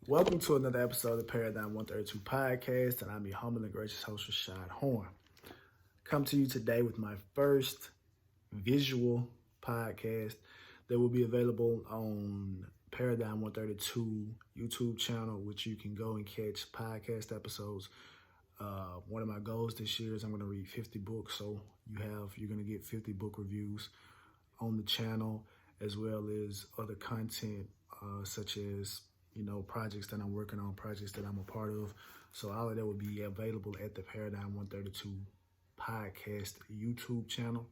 Welcome to another episode of the Paradigm 132 podcast, and I'm your humble and gracious host, Rashad Horn. Come to you today with my first visual podcast that will be available on Paradigm 132 YouTube channel, which you can go and catch podcast episodes. One of my goals this year is I'm going to read 50 books, so you're going to get 50 book reviews on the channel, as well as other content such as projects that I'm working on, projects that I'm a part of. So all of that will be available at the Paradigm 132 podcast YouTube channel.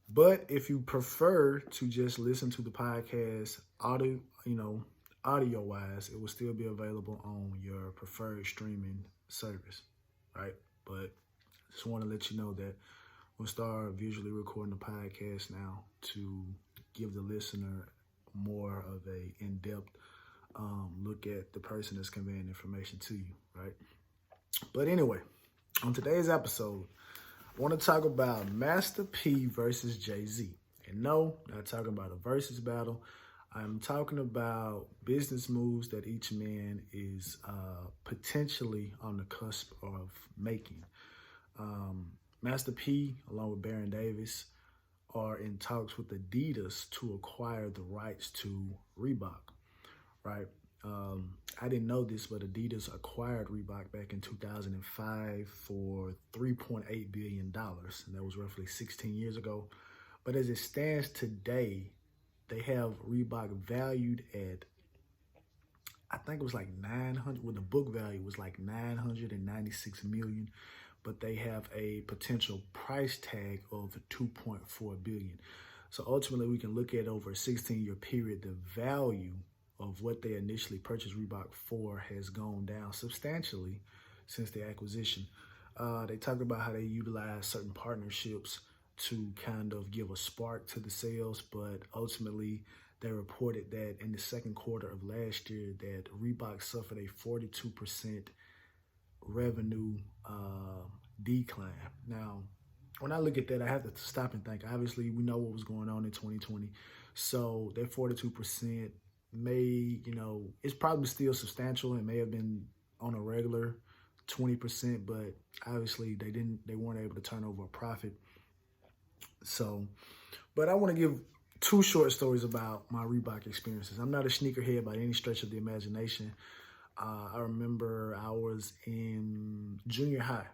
But if you prefer to just listen to the podcast audio wise, it will still be available on your preferred streaming service, right? But just want to let you know that we'll start visually recording the podcast now to give the listener more of a in-depth look at the person that's conveying information to you, right? But anyway, on today's episode, I want to talk about Master P versus Jay-Z. And no, not talking about a versus battle. I'm talking about business moves that each man is potentially on the cusp of making. Master P, along with Baron Davis, are in talks with Adidas to acquire the rights to Reebok. Right. I didn't know this, but Adidas acquired Reebok back in 2005 for $3.8 billion. And that was roughly 16 years ago. But as it stands today, they have Reebok valued at, I think it was like 900, well, the book value was like 996 million, but they have a potential price tag of 2.4 billion. So ultimately we can look at over a 16-year period, the value of what they initially purchased Reebok for has gone down substantially since the acquisition. They talk about how they utilize certain partnerships to kind of give a spark to the sales, but ultimately they reported that in the second quarter of last year that Reebok suffered a 42% revenue decline. Now, when I look at that, I have to stop and think. Obviously, we know what was going on in 2020. So that 42% it's probably still substantial and may have been on a regular 20%, but obviously they weren't able to turn over a profit. So, but I want to give two short stories about my Reebok experiences. I'm not a sneakerhead by any stretch of the imagination. I remember I was in junior high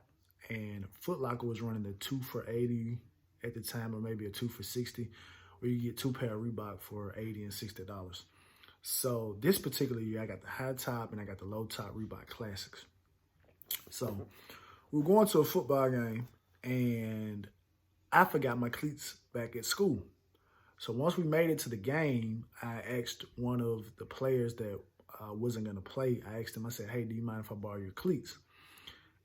and Foot Locker was running a 2 for $80 at the time, or maybe a 2 for $60, where you get two pair of Reebok for $80 and $60. So this particular year, I got the high top and I got the low top Reebok Classics. So we were going to a football game and I forgot my cleats back at school. So once we made it to the game, I asked one of the players that wasn't going to play. I asked him, I said, "Hey, do you mind if I borrow your cleats?"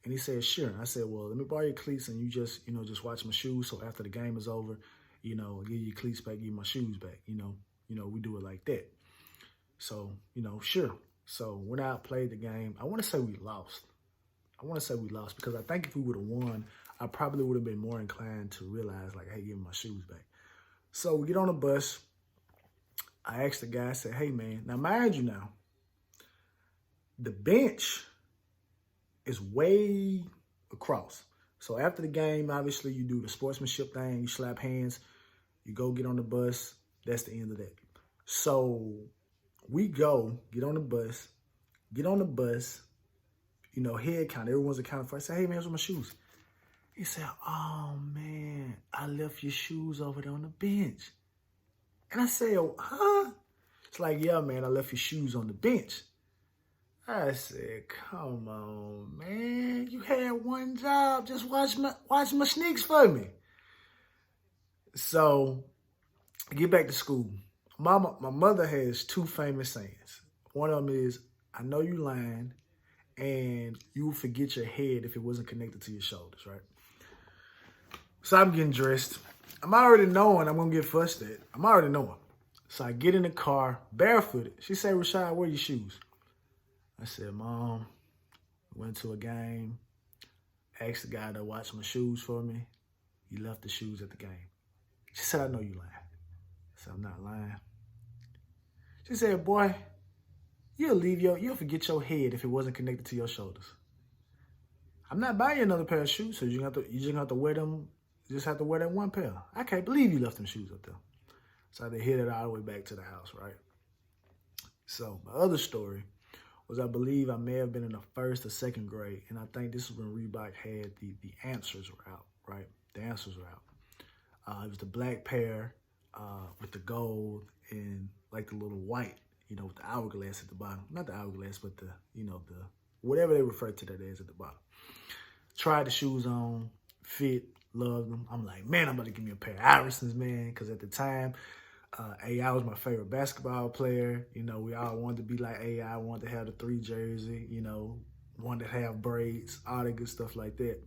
And he said, "Sure." I said, "Well, let me borrow your cleats and you just watch my shoes. So after the game is over, I'll give you your cleats back, give you my shoes back. We do it like that." So, sure. So went out, played the game. I want to say we lost because I think if we would have won, I probably would have been more inclined to realize, like, hey, give me my shoes back. So we get on the bus. I asked the guy, I said, "Hey, man," now mind you now, the bench is way across. So after the game, obviously you do the sportsmanship thing, you slap hands, you go get on the bus. That's the end of that. So we go, get on the bus, head count. Everyone's accounting for. I say, "Hey, man, where's my shoes?" He said, "Oh, man, I left your shoes over there on the bench." And I say, "Oh, huh?" It's like, "Yeah, man, I left your shoes on the bench." I said, "Come on, man. You had one job. Just watch my sneaks for me." So I get back to school. My mother has two famous sayings. One of them is, "I know you lying, and you will forget your head if it wasn't connected to your shoulders," right? So I'm getting dressed. I'm already knowing I'm going to get fussed at. I'm already knowing. So I get in the car, barefooted. She said, "Rashad, where are your shoes?" I said, "Mom, went to a game, asked the guy to watch my shoes for me. He left the shoes at the game." She said, "I know you lying." I said, "I'm not lying." She said, "Boy, you'll forget your head if it wasn't connected to your shoulders. I'm not buying you another pair of shoes, so you just have to wear them. You just have to wear that one pair. I can't believe you left them shoes up there. So I had to hit it all the way back to the house, right? So my other story was, I believe I may have been in the first or second grade, and I think this is when Reebok had the answers were out, right? The answers were out. It was the black pair with the gold and like the little white, with the hourglass at the bottom. Not the hourglass, but the whatever they refer to that as at the bottom. Tried the shoes on, fit, loved them. I'm like, man, I'm about to give me a pair of Iversons, man, because at the time, AI was my favorite basketball player. We all wanted to be like AI, wanted to have the 3 jersey, wanted to have braids, all that good stuff like that.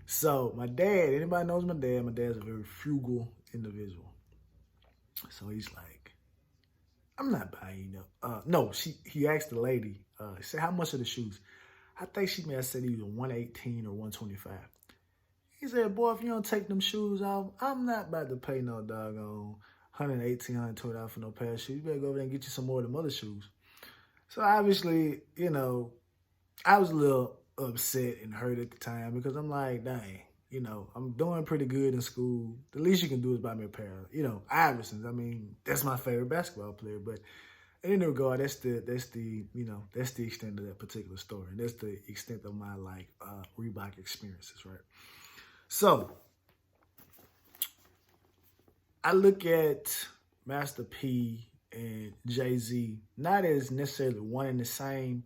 So my dad, anybody knows my dad's a very frugal individual. So he's like, I'm not buying them. No, he asked the lady, he said, how much are the shoes? I think she may have said either 118 or 125. He said, boy, if you don't take them shoes off, I'm not about to pay no doggone $118, $120 for no pair of shoes. You better go over there and get you some more of them other shoes. So obviously, I was a little upset and hurt at the time, because I'm like, dang, I'm doing pretty good in school. The least you can do is buy me a pair of, Iversons. I mean, that's my favorite basketball player. But in any regard, that's the extent of that particular story. That's the extent of my Reebok experiences, right? So I look at Master P and Jay-Z not as necessarily one and the same,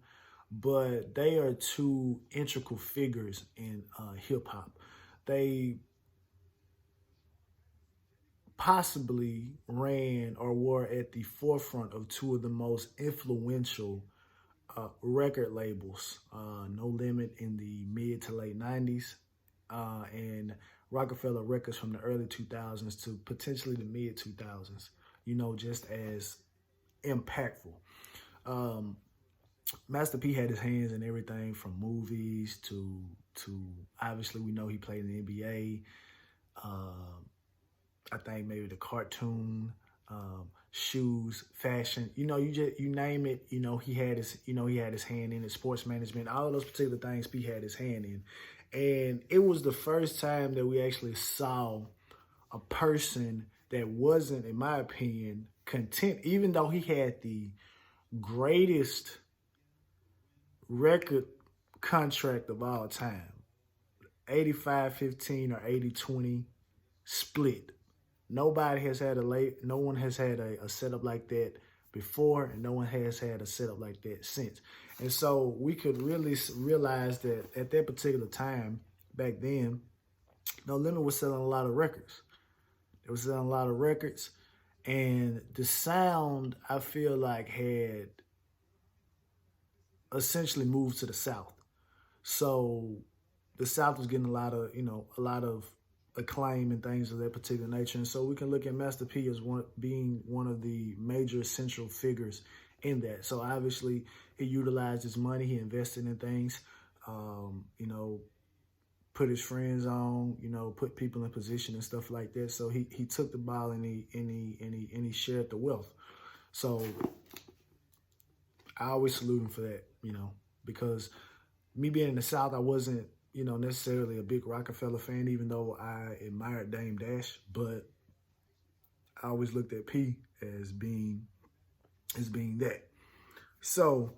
but they are two integral figures in hip hop. They possibly ran or were at the forefront of two of the most influential record labels, No Limit in the mid to late 90s, and Rockefeller Records from the early 2000s to potentially the mid 2000s, just as impactful. Master P had his hands in everything from movies to obviously we know he played in the NBA. I think maybe the cartoon, shoes, fashion, you name it, he had his hand in it, sports management, all of those particular things P had his hand in. And it was the first time that we actually saw a person that wasn't, in my opinion, content, even though he had the greatest record contract of all time, 85-15 or 80-20 split. No one has had a setup like that before, and no one has had a setup like that since. And so we could really realize that at that particular time, back then, No Limit was selling a lot of records. It was selling a lot of records, and the sound, I feel like, had essentially moved to the South. So the South was getting a lot of acclaim and things of that particular nature. And so we can look at Master P as being one of the major essential figures in that. So obviously he utilized his money, he invested in things, put his friends on, put people in position and stuff like that. So he took the ball and he shared the wealth. So I always salute him for that, because me being in the South, I wasn't, necessarily a big Rockefeller fan, even though I admired Dame Dash, but I always looked at P as being that. So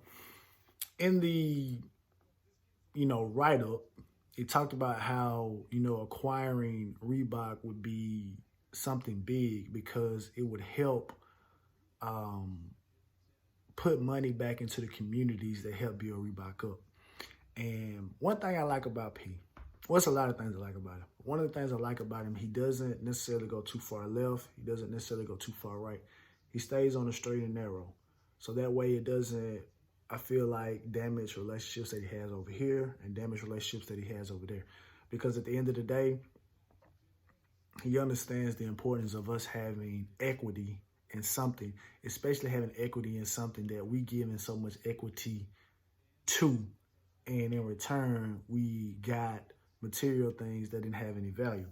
in the, write-up, he talked about how, acquiring Reebok would be something big because it would help put money back into the communities that help build Reebok up. And one thing I like about P, well, it's a lot of things I like about him. One of the things I like about him, he doesn't necessarily go too far left. He doesn't necessarily go too far right. He stays on the straight and narrow. So that way it doesn't, I feel like, damage relationships that he has over here and damage relationships that he has over there. Because at the end of the day, he understands the importance of us having equity in something, especially having equity in something that we give in so much equity to. And in return, we got material things that didn't have any value.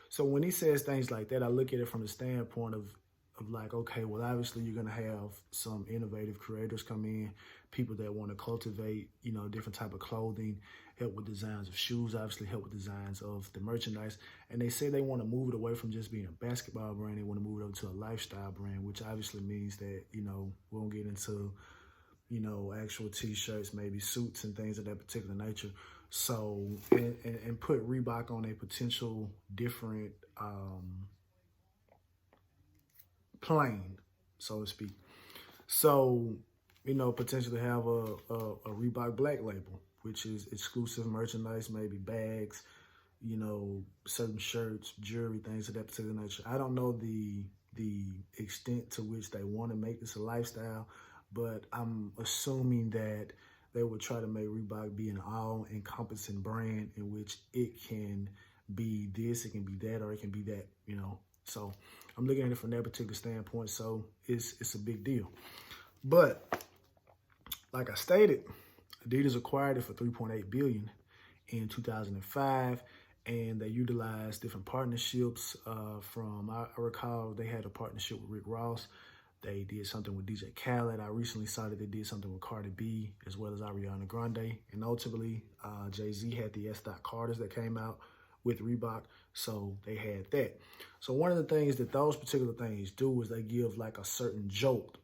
So when he says things like that, I look at it from the standpoint of of like, okay, well, obviously you're going to have some innovative creators come in, people that want to cultivate, different type of clothing, help with designs of shoes, obviously help with designs of the merchandise. And they say they want to move it away from just being a basketball brand. They want to move it over to a lifestyle brand, which obviously means that, we won't get into, actual t-shirts, maybe suits and things of that particular nature. So, and put Reebok on a potential different plane, so to speak. So, potentially have a Reebok Black Label, which is exclusive merchandise, maybe bags, certain shirts, jewelry, things of that particular nature. I don't know the extent to which they want to make this a lifestyle, but I'm assuming that they would try to make Reebok be an all-encompassing brand in which it can be this, it can be that, or it can be that, So I'm looking at it from that particular standpoint, so it's a big deal. But like I stated, Adidas acquired it for $3.8 billion in 2005, and they utilized different partnerships. I recall they had a partnership with Rick Ross. They did something with DJ Khaled. I recently saw that they did something with Cardi B as well as Ariana Grande. And ultimately, Jay-Z had the S. Carters that came out with Reebok, so they had that. So one of the things that those particular things do is they give like a certain jolt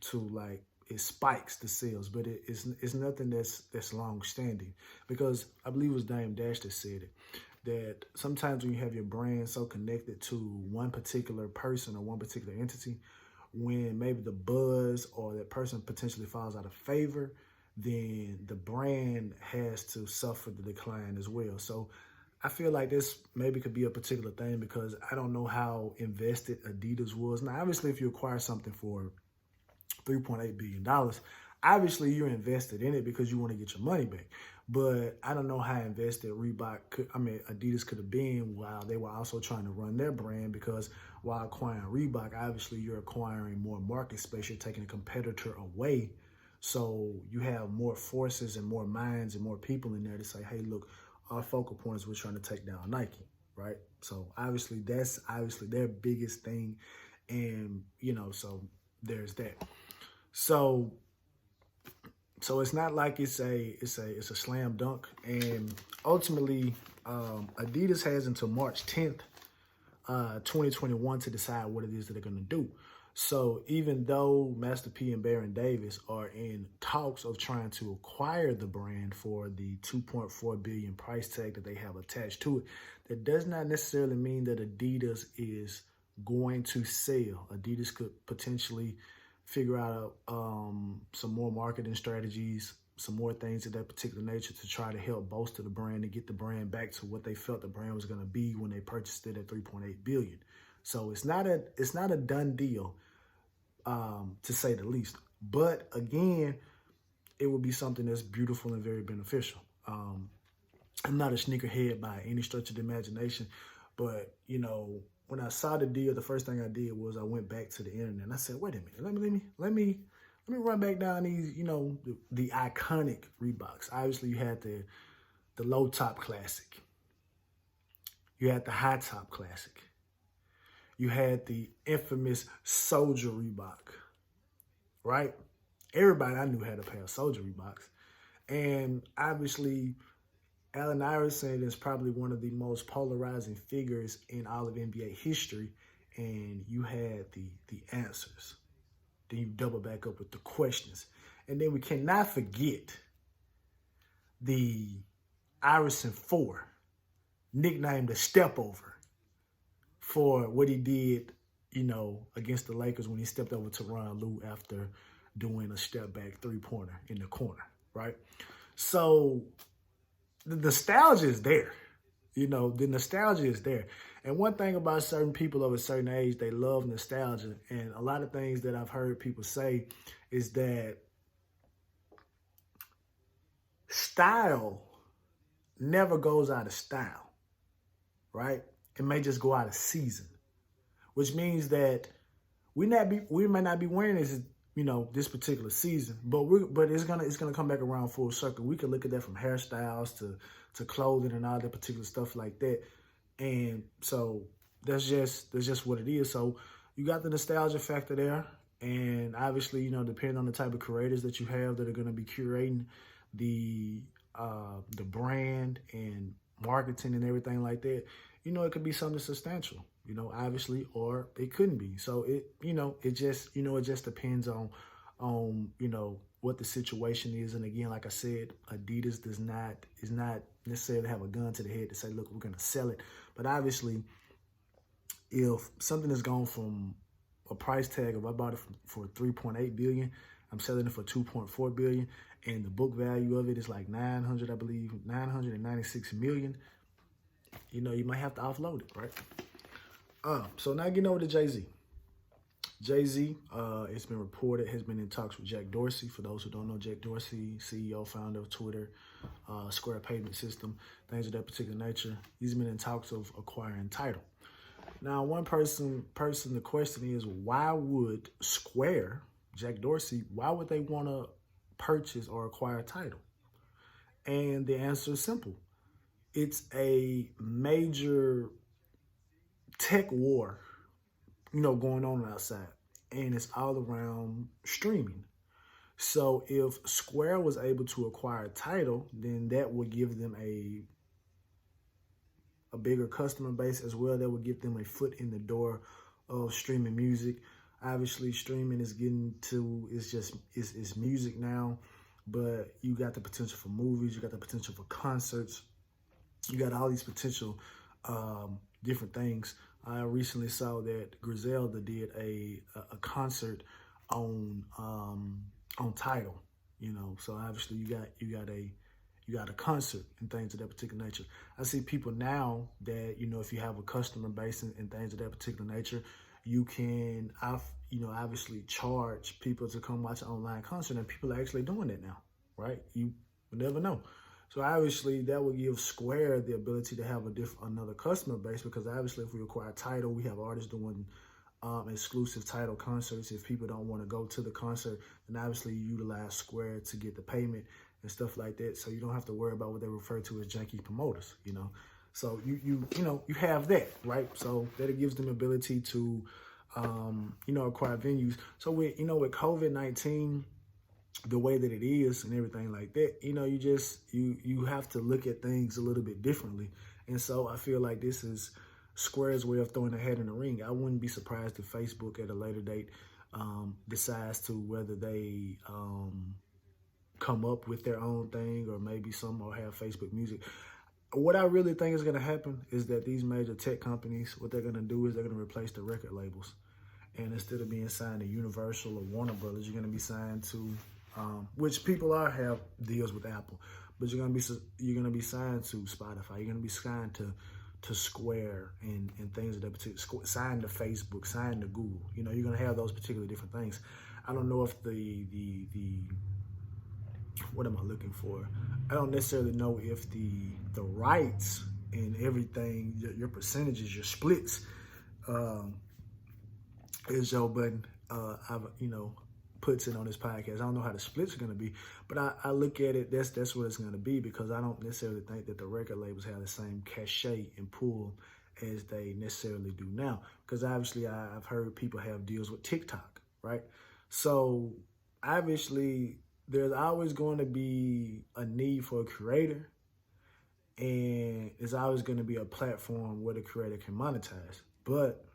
to, like, it spikes the sales, but it's nothing that's long standing, because I believe it was Dame Dash that said it, that sometimes when you have your brand so connected to one particular person or one particular entity, when maybe the buzz or that person potentially falls out of favor, then the brand has to suffer the decline as well. So I feel like this maybe could be a particular thing, because I don't know how invested Adidas was. Now, obviously, if you acquire something for $3.8 billion, obviously you're invested in it because you want to get your money back. But I don't know how invested Adidas could have been while they were also trying to run their brand, because while acquiring Reebok, obviously you're acquiring more market space. You're taking a competitor away. So you have more forces and more minds and more people in there to say, hey, look, our focal point is we're trying to take down Nike, right? So obviously that's their biggest thing. And, so there's that. So it's not like it's a slam dunk. And ultimately, Adidas has until March 10th, 2021 to decide what it is that they're going to do. So even though Master P and Baron Davis are in talks of trying to acquire the brand for the $2.4 billion price tag that they have attached to it, that does not necessarily mean that Adidas is going to sell. Adidas could potentially figure out some more marketing strategies, some more things of that particular nature to try to help bolster the brand and get the brand back to what they felt the brand was going to be when they purchased it at $3.8 billion. So it's not a done deal, to say the least. But again, it would be something that's beautiful and very beneficial. I'm not a sneakerhead by any stretch of the imagination, but when I saw the deal, the first thing I did was I went back to the internet and I said, wait a minute, let me run back down these, the iconic Reeboks. Obviously, you had the low top classic. You had the high top classic. You had the infamous Soldier Reebok, right? Everybody I knew had a pair of Soldier Reeboks. And obviously, Allen Iverson is probably one of the most polarizing figures in all of NBA history. And you had the answers. Then you double back up with the questions. And then we cannot forget the Iverson 4, nicknamed the Step Over, for what he did, against the Lakers when he stepped over to Ron Lue after doing a step back three-pointer in the corner, right? So the nostalgia is there. The nostalgia is there. And one thing about certain people of a certain age, they love nostalgia. And a lot of things that I've heard people say is that style never goes out of style, right? It may just go out of season, which means that we may not be wearing this, this particular season, but it's gonna come back around full circle. We can look at that from hairstyles to clothing and all that particular stuff like that. And so that's just what it is. So, you got the nostalgia factor there. And obviously, you know, depending on the type of creators that you have that are going to be curating the brand and marketing and everything like that, you know, it could be something substantial, you know, obviously, or it couldn't be. So it just depends on, you know, what the situation is. And again, like I said, Adidas is not necessarily have a gun to the head to say, look, we're going to sell it. But obviously, if something is gone from a price tag of, I bought it for 3.8 billion, I'm selling it for 2.4 billion, and the book value of it is like 996 million, you know, you might have to offload it, right? So now getting over to Jay-Z. Jay-Z, it's been reported, has been in talks with Jack Dorsey. For those who don't know, Jack Dorsey, CEO, founder of Twitter, Square payment system, things of that particular nature. He's been in talks of acquiring Tidal. Now, one person, the question is, why would Square, Jack Dorsey, why would they want to purchase or acquire Tidal? And the answer is simple. It's a major tech war, you know, going on outside, and it's all around streaming. So if Square was able to acquire Tidal, then that would give them a bigger customer base as well. That would give them a foot in the door of streaming music. Obviously, streaming is getting to, it's music now, but you got the potential for movies, you got the potential for concerts, you got all these potential different things. I recently saw that Griselda did a concert on Tidal, you know. So obviously you got a concert and things of that particular nature. I see people now that, you know, if you have a customer base and things of that particular nature, you can, you know, obviously charge people to come watch an online concert, and people are actually doing that now, right? You would never know. So obviously that would give Square the ability to have another customer base, because obviously if we acquire Tidal, we have artists doing exclusive Tidal concerts. If people don't want to go to the concert, then obviously you utilize Square to get the payment and stuff like that. So you don't have to worry about what they refer to as janky promoters, you know. So you have that, right? So that gives them ability to you know, acquire venues. So with COVID-19, the way that it is and everything like that, you know, you have to look at things a little bit differently. And so I feel like this is Square's way of throwing their head in the ring. I wouldn't be surprised if Facebook at a later date decides to whether they come up with their own thing, or maybe some will have Facebook Music. What I really think is going to happen is that these major tech companies, what they're going to do is they're going to replace the record labels. And instead of being signed to Universal or Warner Brothers, you're going to be signed to, which people have deals with Apple, but you're going to be signed to Spotify. You're going to be signed to Square and things of that particular, signed to Facebook, signed to Google. You know, you're going to have those particular different things. I don't know if the what am I looking for? I don't necessarily know if the rights and everything, your percentages, your splits, as Joe Budden, puts it on this podcast. I don't know how the splits are going to be, but I look at it, that's what it's going to be, because I don't necessarily think that the record labels have the same cachet and pull as they necessarily do now. Because obviously I've heard people have deals with TikTok, right? So obviously there's always going to be a need for a creator, and there's always going to be a platform where the creator can monetize. But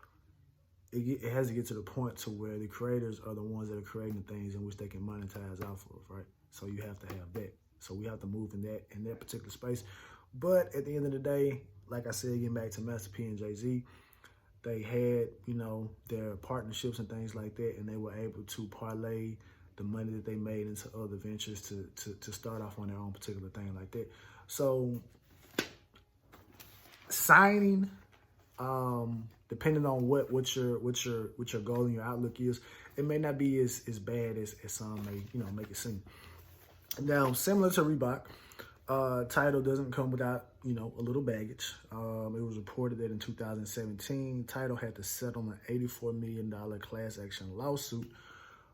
it has to get to the point to where the creators are the ones that are creating things in which they can monetize off of, right? So you have to have that. So we have to move in that particular space. But at the end of the day, like I said, getting back to Master P and Jay-Z, they had, you know, their partnerships and things like that, and they were able to parlay the money that they made into other ventures to start off on their own particular thing like that. So signing, depending on what your goal and your outlook is, it may not be as bad as some may, you know, make it seem. Now, similar to Reebok, Tidal doesn't come without, you know, a little baggage. It was reported that in 2017, Tidal had to settle an $84 million class action lawsuit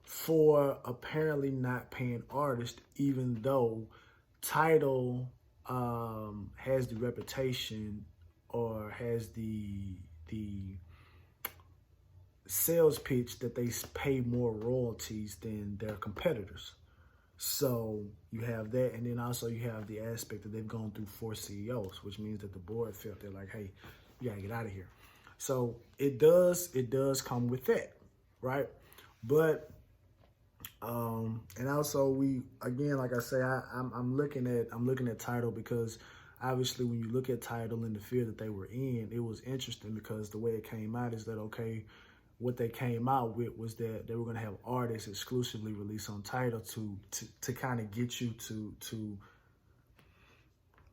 for apparently not paying artists, even though Tidal has the reputation, or has the sales pitch that they pay more royalties than their competitors. So you have that, and then also you have the aspect that they've gone through 4 CEOs, which means that the board felt they're like, hey, you gotta get out of here. So it does come with that, right? But and also we, again, like I say, I'm looking at Tidal because obviously when you look at Tidal in the field that they were in, it was interesting because the way it came out is that, okay, what they came out with was that they were going to have artists exclusively release on Tidal to kind of get you to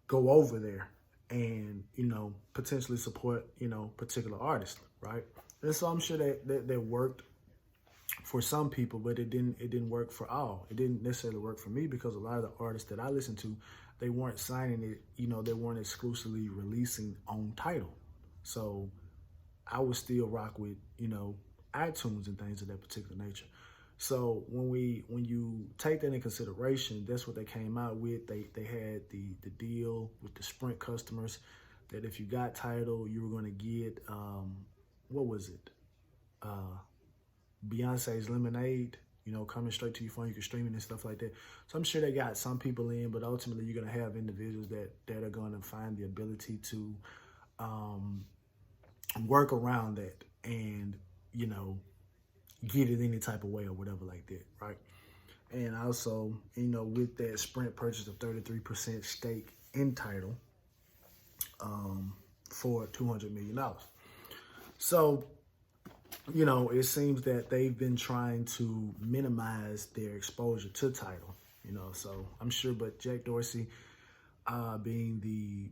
go over there and, you know, potentially support, you know, particular artists, right? And so I'm sure that worked for some people, but it didn't work for all. It didn't necessarily work for me because a lot of the artists that I listened to, they weren't signing it, you know, they weren't exclusively releasing on Tidal. So I would still rock with, you know, iTunes and things of that particular nature. So when you take that in consideration, that's what they came out with. They had the deal with the Sprint customers that if you got Tidal, you were going to get what was it? Beyonce's Lemonade, you know, coming straight to your phone. You can stream it and stuff like that. So I'm sure they got some people in, but ultimately you're going to have individuals that are going to find the ability to work around that and, you know, get it any type of way or whatever like that, right? And also, you know, with that, Sprint purchased a 33% stake in Tidal for $200 million. So, you know, it seems that they've been trying to minimize their exposure to Tidal, you know, so I'm sure, but Jack Dorsey, being the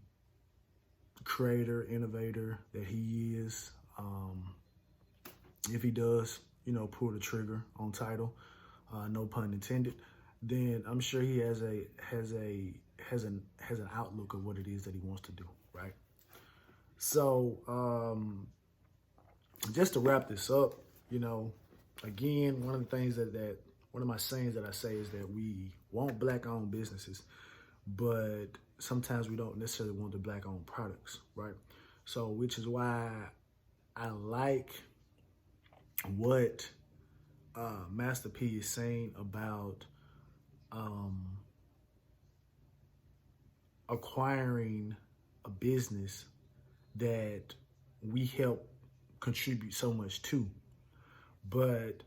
creator, innovator that he is, if he does, you know, pull the trigger on Tidal, no pun intended, then I'm sure he has an outlook of what it is that he wants to do, right? So, just to wrap this up, you know, again, one of the things one of my sayings that I say is that we want Black-owned businesses, but sometimes we don't necessarily want the Black-owned products, right? So, which is why I like what Master P is saying about acquiring a business that we help contribute so much to, but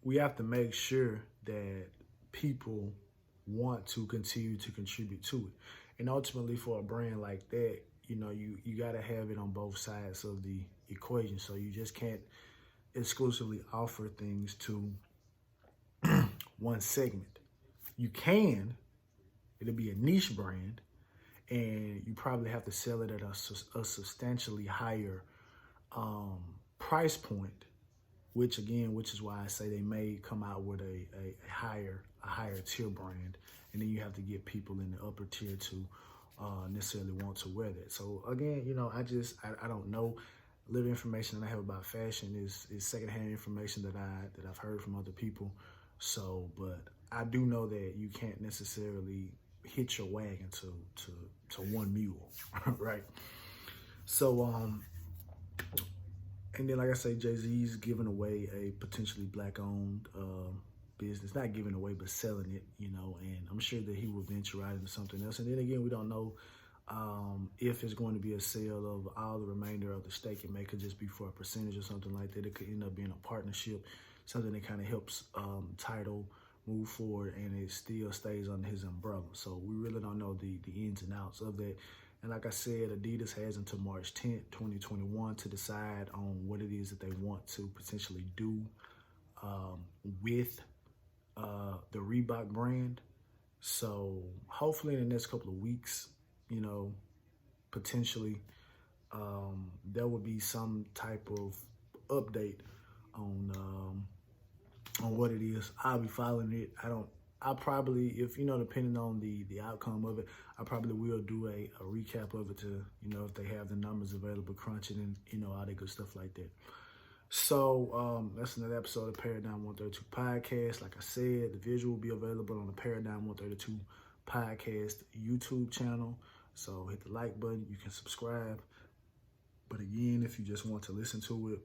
we have to make sure that people want to continue to contribute to it. And ultimately for a brand like that, you know, you got to have it on both sides of the equation. So you just can't exclusively offer things to one segment. You can, it'll be a niche brand, and you probably have to sell it at a substantially higher price point, which is why I say they may come out with a higher tier brand, and then you have to get people in the upper tier to necessarily want to wear that. So again, you know, I don't know. Little information that I have about fashion is secondhand information that I've heard from other people. So, but I do know that you can't necessarily hitch your wagon to one mule, right? So, and then, like I say, Jay-Z's giving away a potentially Black-owned business. Not giving away, but selling it, you know, and I'm sure that he will venture out into something else. And then again, we don't know if it's going to be a sale of all the remainder of the stake. It could just be for a percentage or something like that. It could end up being a partnership, something that kind of helps Tidal move forward, and it still stays under his umbrella. So we really don't know the ins and outs of that. And like I said, Adidas has until March 10th, 2021 to decide on what it is that they want to potentially do with the Reebok brand. So hopefully in the next couple of weeks, you know, potentially there will be some type of update on what it is. I'll be following it. I'll probably, if, you know, depending on the outcome of it, I probably will do a recap of it to, you know, if they have the numbers available, crunch it, and, you know, all that good stuff like that. So that's another episode of Paradigm 132 Podcast. Like I said, the visual will be available on the Paradigm 132 Podcast YouTube channel. So hit the like button. You can subscribe. But again, if you just want to listen to it,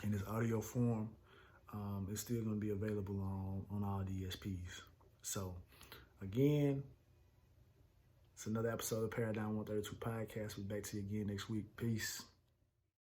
in this audio form, it's still going to be available on all DSPs. So, again, it's another episode of Paradigm 132 Podcast. We'll be back to you again next week. Peace.